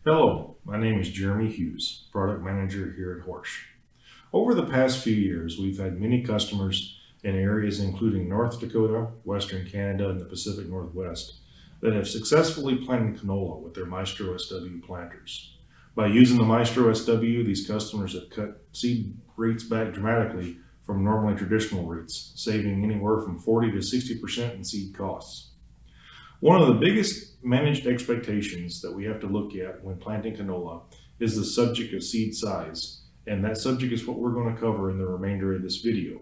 Hello, my name is Jeremy Hughes, Product Manager here at Horsch. Over the past few years, we've had many customers in areas including North Dakota, Western Canada, and the Pacific Northwest that have successfully planted canola with their Maestro SW planters. By using the Maestro SW, these customers have cut seed rates back dramatically from normally traditional rates, saving anywhere from 40 to 60% in seed costs. One of the biggest managed expectations that we have to look at when planting canola is the subject of seed size, and that subject is what we're going to cover in the remainder of this video.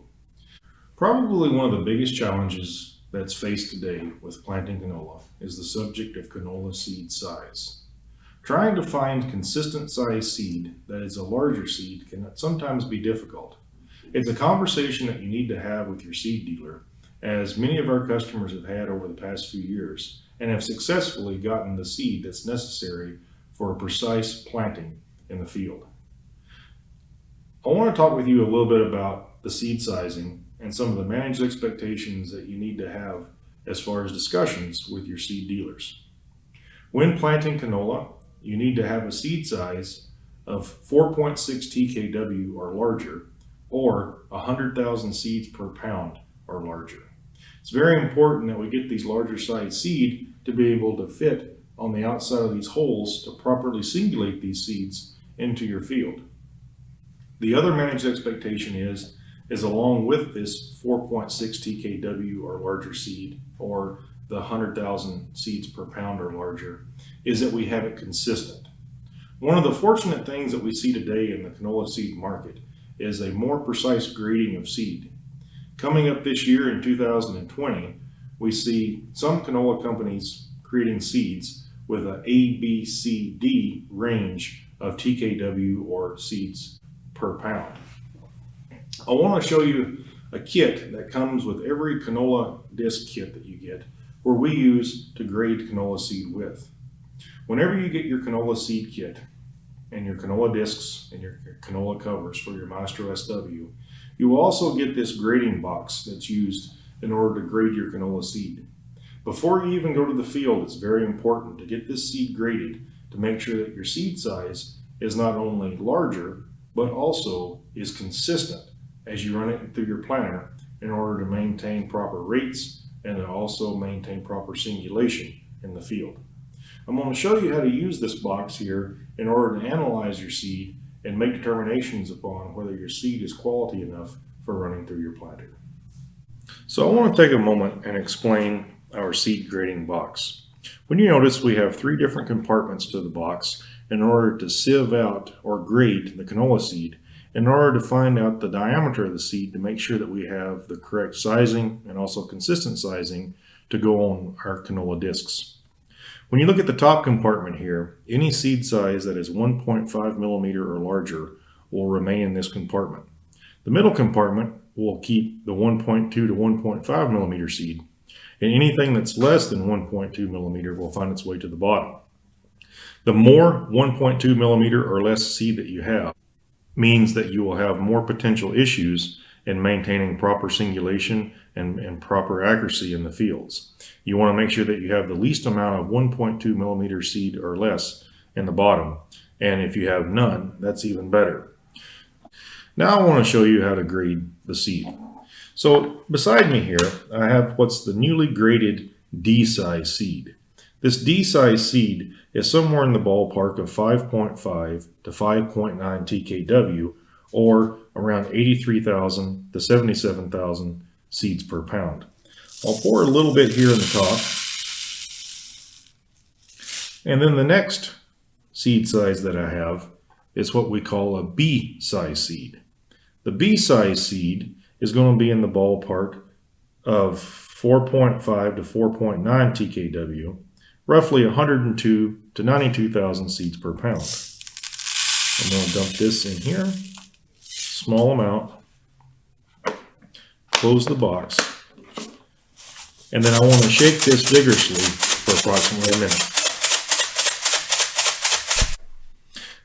Probably one of the biggest challenges that's faced today with planting canola is the subject of canola seed size. Trying to find consistent size seed that is a larger seed can sometimes be difficult. It's a conversation that you need to have with your seed dealer, as many of our customers have had over the past few years and have successfully gotten the seed that's necessary for a precise planting in the field. I want to talk with you a little bit about the seed sizing and some of the managed expectations that you need to have as far as discussions with your seed dealers. When planting canola, you need to have a seed size of 4.6 TKW or larger, or 100,000 seeds per pound or larger. It's very important that we get these larger size seed to be able to fit on the outside of these holes to properly singulate these seeds into your field. The other managed expectation is along with this 4.6 TKW or larger seed, or the 100,000 seeds per pound or larger, is that we have it consistent. One of the fortunate things that we see today in the canola seed market is a more precise grading of seed. Coming up this year in 2020, we see some canola companies creating seeds with an A, B, C, D range of TKW or seeds per pound. I want to show you a kit that comes with every canola disc kit that you get, where we use to grade canola seed with. Whenever you get your canola seed kit and your canola discs and your canola covers for your Maestro SW, you will also get this grading box that's used in order to grade your canola seed. Before you even go to the field, it's very important to get this seed graded to make sure that your seed size is not only larger, but also is consistent as you run it through your planter in order to maintain proper rates and to also maintain proper singulation in the field. I'm going to show you how to use this box here in order to analyze your seed and make determinations upon whether your seed is quality enough for running through your planter. So I want to take a moment and explain our seed grading box. When you notice, we have 3 different compartments to the box in order to sieve out or grade the canola seed, in order to find out the diameter of the seed to make sure that we have the correct sizing and also consistent sizing to go on our canola discs. When you look at the top compartment here, any seed size that is 1.5 millimeter or larger will remain in this compartment. The middle compartment will keep the 1.2 to 1.5 millimeter seed, and anything that's less than 1.2 millimeter will find its way to the bottom. The more 1.2 millimeter or less seed that you have means that you will have more potential issues in maintaining proper singulation and proper accuracy in the fields. You want to make sure that you have the least amount of 1.2 millimeter seed or less in the bottom, and if you have none, that's even better. Now I want to show you how to grade the seed. So beside me here, I have what's the newly graded D-size seed. This D-size seed is somewhere in the ballpark of 5.5 to 5.9 TKW, or around 83,000 to 77,000 seeds per pound. I'll pour a little bit here in the top. And then the next seed size that I have is what we call a B-size seed. The B-size seed is going to be in the ballpark of 4.5 to 4.9 TKW, roughly 102 to 92,000 seeds per pound. I'm going to dump this in here, small amount, close the box, and then I want to shake this vigorously for approximately a minute.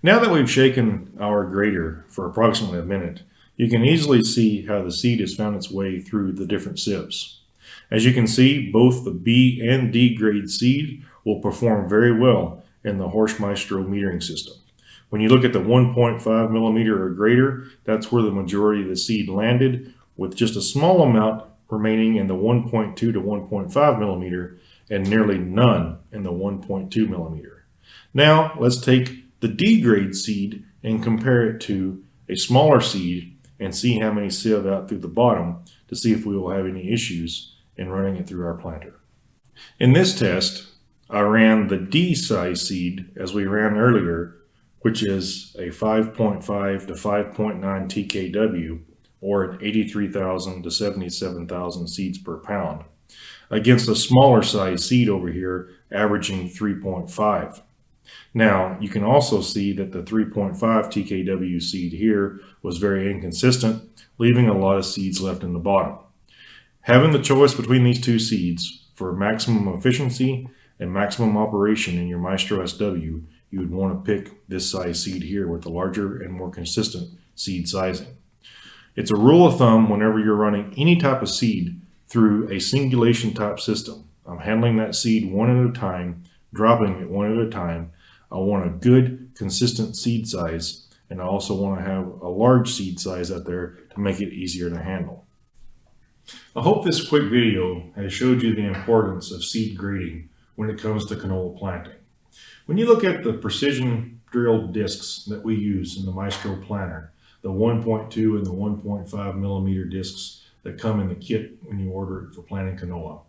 Now that we've shaken our grater for approximately a minute, you can easily see how the seed has found its way through the different sieves. As you can see, both the B and D grade seed will perform very well in the Horsch Maestro metering system. When you look at the 1.5 millimeter or greater, that's where the majority of the seed landed, with just a small amount remaining in the 1.2 to 1.5 millimeter and nearly none in the 1.2 millimeter. Now let's take the D grade seed and compare it to a smaller seed and see how many sieve out through the bottom to see if we will have any issues in running it through our planter. In this test, I ran the D size seed as we ran earlier, which is a 5.5 to 5.9 TKW, or an 83,000 to 77,000 seeds per pound, against a smaller size seed over here averaging 3.5. Now, you can also see that the 3.5 TKW seed here was very inconsistent, leaving a lot of seeds left in the bottom. Having the choice between these two seeds for maximum efficiency and maximum operation in your Maestro SW, you would want to pick this size seed here with the larger and more consistent seed sizing. It's a rule of thumb whenever you're running any type of seed through a singulation type system. I'm handling that seed one at a time, dropping it one at a time. I want a good, consistent seed size, and I also want to have a large seed size out there to make it easier to handle. I hope this quick video has showed you the importance of seed grading when it comes to canola planting. When you look at the precision drilled discs that we use in the Maestro planter, the 1.2 and the 1.5 millimeter discs that come in the kit when you order it for planting canola,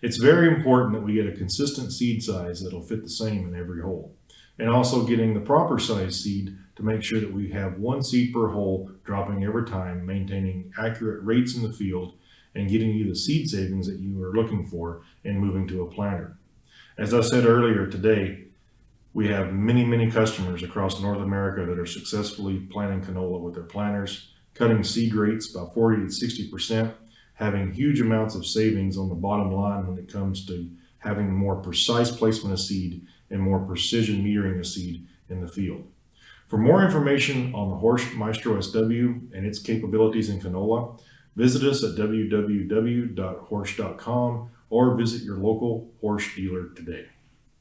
it's very important that we get a consistent seed size that'll fit the same in every hole, and also getting the proper size seed to make sure that we have one seed per hole dropping every time, maintaining accurate rates in the field and getting you the seed savings that you are looking for in moving to a planter. As I said earlier today, we have many customers across North America that are successfully planting canola with their planters, cutting seed rates by 40 to 60%, having huge amounts of savings on the bottom line when it comes to having more precise placement of seed and more precision metering of seed in the field. For more information on the Horsch Maestro SW and its capabilities in canola, visit us at www.horsch.com or visit your local Horsch dealer today.